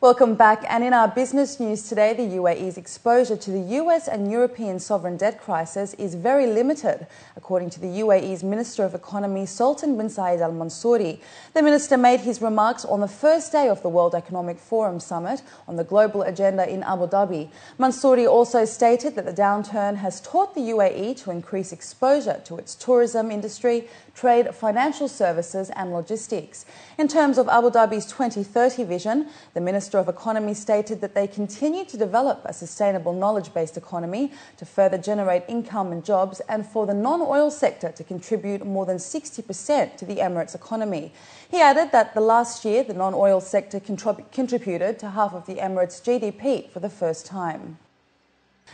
Welcome back. And in our business news today, the UAE's exposure to the US and European sovereign debt crisis is very limited, according to the UAE's Minister of Economy, Sultan bin Saeed Al Mansouri. The minister made his remarks on the first day of the World Economic Forum summit on the global agenda in Abu Dhabi. Mansouri also stated that the downturn has taught the UAE to increase exposure to its tourism industry, trade, financial services and logistics. In terms of Abu Dhabi's 2030 vision, the Minister of Economy stated that they continue to develop a sustainable knowledge-based economy to further generate income and jobs, and for the non-oil sector to contribute more than 60% to the Emirates' economy. He added that the last year the non-oil sector contributed to half of the Emirates' GDP for the first time.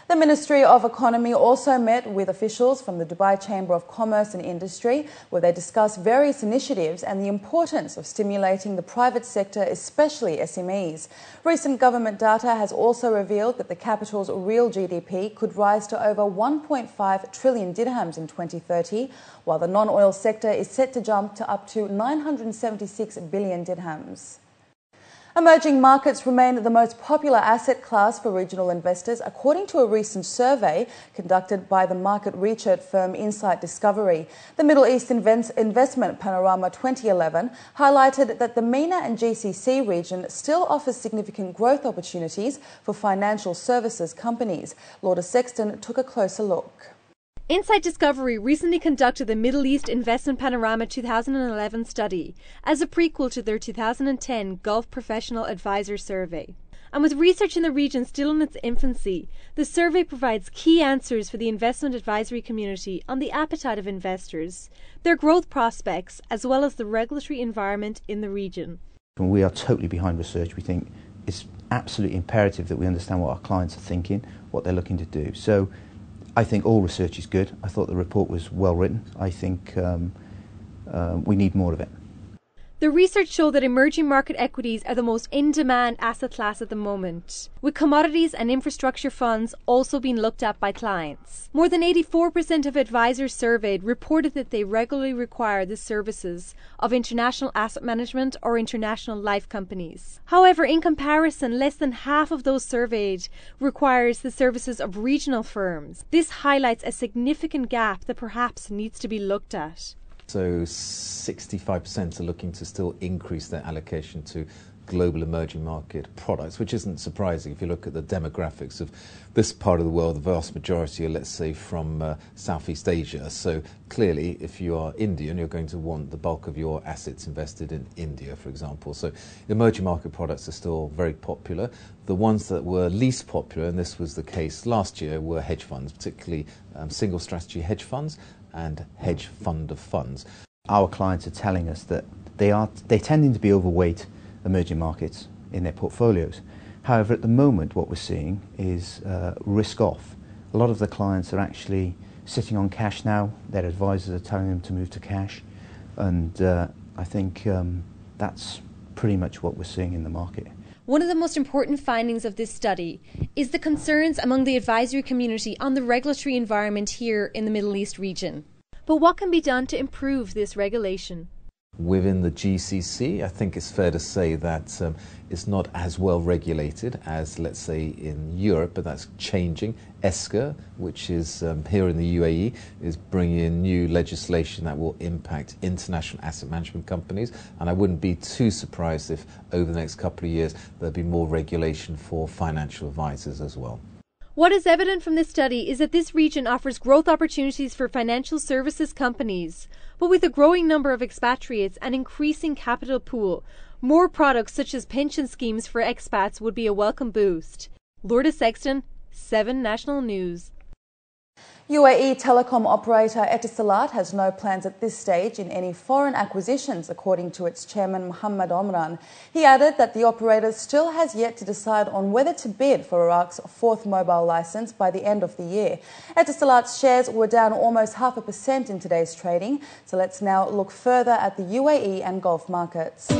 The Ministry of Economy also met with officials from the Dubai Chamber of Commerce and Industry, where they discussed various initiatives and the importance of stimulating the private sector, especially SMEs. Recent government data has also revealed that the capital's real GDP could rise to over 1.5 trillion dirhams in 2030, while the non-oil sector is set to jump to up to 976 billion dirhams. Emerging markets remain the most popular asset class for regional investors, according to a recent survey conducted by the market research firm Insight Discovery. The Middle East Investment Panorama 2011 highlighted that the MENA and GCC region still offers significant growth opportunities for financial services companies. Lourdes Sexton took a closer look. Insight Discovery recently conducted the Middle East Investment Panorama 2011 study as a prequel to their 2010 Gulf Professional Advisor Survey. And with research in the region still in its infancy, the survey provides key answers for the investment advisory community on the appetite of investors, their growth prospects, as well as the regulatory environment in the region. We are totally behind research. We think it's absolutely imperative that we understand what our clients are thinking, what they're looking to do. So I think all research is good. I thought the report was well written. I think we need more of it. The research showed that emerging market equities are the most in-demand asset class at the moment, with commodities and infrastructure funds also being looked at by clients. More than 84% of advisors surveyed reported that they regularly require the services of international asset management or international life companies. However, in comparison, less than half of those surveyed requires the services of regional firms. This highlights a significant gap that perhaps needs to be looked at. So 65% are looking to still increase their allocation to global emerging market products, which isn't surprising if you look at the demographics of this part of the world. The vast majority are, let's say, from Southeast Asia. So clearly, if you are Indian, you're going to want the bulk of your assets invested in India, for example. So emerging market products are still very popular. The ones that were least popular, and this was the case last year, were hedge funds, particularly single strategy hedge funds and hedge fund of funds. Our clients are telling us that they're tending to be overweight emerging markets in their portfolios. However, at the moment what we're seeing is risk off. A lot of the clients are actually sitting on cash now. Their advisors are telling them to move to cash, and I think that's pretty much what we're seeing in the market. One of the most important findings of this study is the concerns among the advisory community on the regulatory environment here in the Middle East region. But what can be done to improve this regulation? Within the GCC, I think it's fair to say that it's not as well regulated as, let's say, in Europe, but that's changing. ESCA, which is here in the UAE, is bringing in new legislation that will impact international asset management companies, and I wouldn't be too surprised if over the next couple of years there'll be more regulation for financial advisors as well. What is evident from this study is that this region offers growth opportunities for financial services companies, but with a growing number of expatriates and increasing capital pool, more products such as pension schemes for expats would be a welcome boost. Lourdes Sexton, 7 National News. UAE telecom operator Etisalat has no plans at this stage in any foreign acquisitions, according to its chairman Mohammed Omran. He added that the operator still has yet to decide on whether to bid for Iraq's 4th mobile license by the end of the year. Etisalat's shares were down almost 0.5% in today's trading, so let's now look further at the UAE and Gulf markets.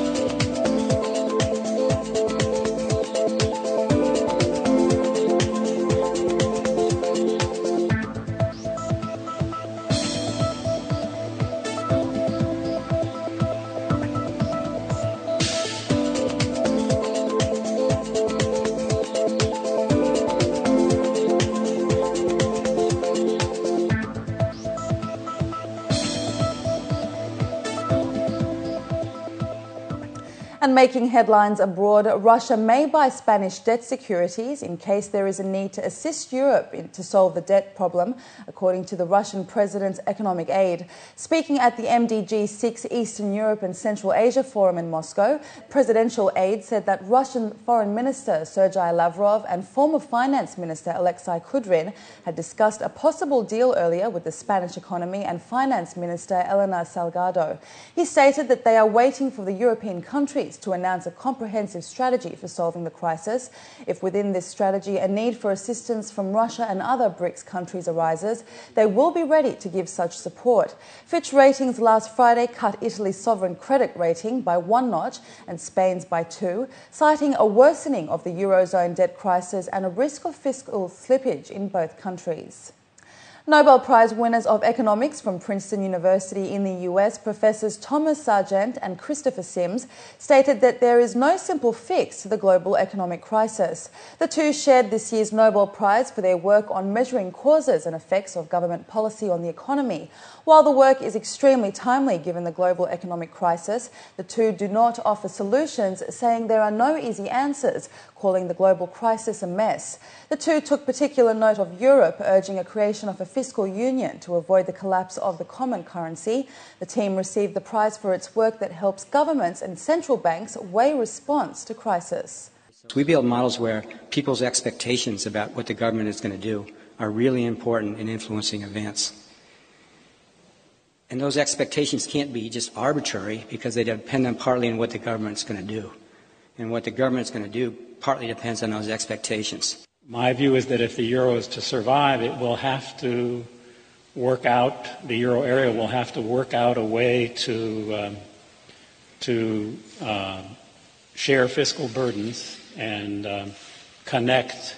And making headlines abroad, Russia may buy Spanish debt securities in case there is a need to assist Europe to solve the debt problem, according to the Russian president's economic aide. Speaking at the MDG6 Eastern Europe and Central Asia Forum in Moscow, presidential aide said that Russian Foreign Minister Sergei Lavrov and former Finance Minister Alexei Kudrin had discussed a possible deal earlier with the Spanish economy and Finance Minister Elena Salgado. He stated that they are waiting for the European countries to announce a comprehensive strategy for solving the crisis. If within this strategy a need for assistance from Russia and other BRICS countries arises, they will be ready to give such support. Fitch Ratings last Friday cut Italy's sovereign credit rating by 1 notch and Spain's by 2, citing a worsening of the Eurozone debt crisis and a risk of fiscal slippage in both countries. Nobel Prize winners of economics from Princeton University in the US, Professors Thomas Sargent and Christopher Sims, stated that there is no simple fix to the global economic crisis. The two shared this year's Nobel Prize for their work on measuring causes and effects of government policy on the economy. While the work is extremely timely given the global economic crisis, the two do not offer solutions, saying there are no easy answers, calling the global crisis a mess. The two took particular note of Europe, urging a creation of a fiscal union to avoid the collapse of the common currency. The team received the prize for its work that helps governments and central banks weigh response to crisis. We build models where people's expectations about what the government is going to do are really important in influencing events. And those expectations can't be just arbitrary because they depend partly on what the government's going to do. And what the government's going to do partly depends on those expectations. My view is that if the euro is to survive, it will have to work out, the euro area will have to work out a way to share fiscal burdens and connect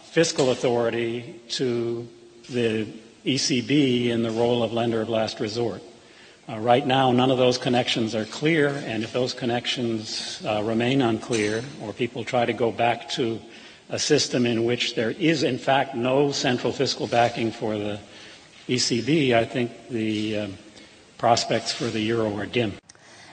fiscal authority to the ECB in the role of lender of last resort. Right now, none of those connections are clear, and if those connections remain unclear, or people try to go back to a system in which there is, in fact, no central fiscal backing for the ECB, I think the prospects for the euro are dim.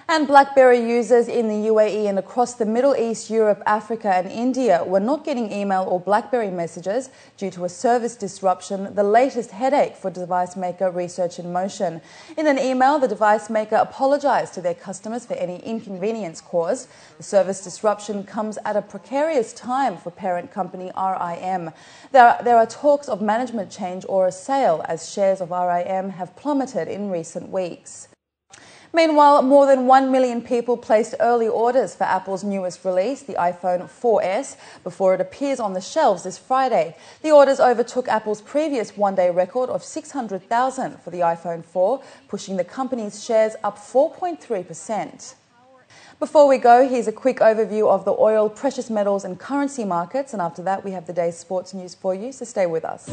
And BlackBerry users in the UAE and across the Middle East, Europe, Africa and India were not getting email or BlackBerry messages due to a service disruption, the latest headache for device maker Research in Motion. In an email, the device maker apologised to their customers for any inconvenience caused. The service disruption comes at a precarious time for parent company RIM. There are talks of management change or a sale as shares of RIM have plummeted in recent weeks. Meanwhile, more than 1 million people placed early orders for Apple's newest release, the iPhone 4S, before it appears on the shelves this Friday. The orders overtook Apple's previous one-day record of 600,000 for the iPhone 4, pushing the company's shares up 4.3%. Before we go, here's a quick overview of the oil, precious metals and currency markets, and after that we have the day's sports news for you, so stay with us.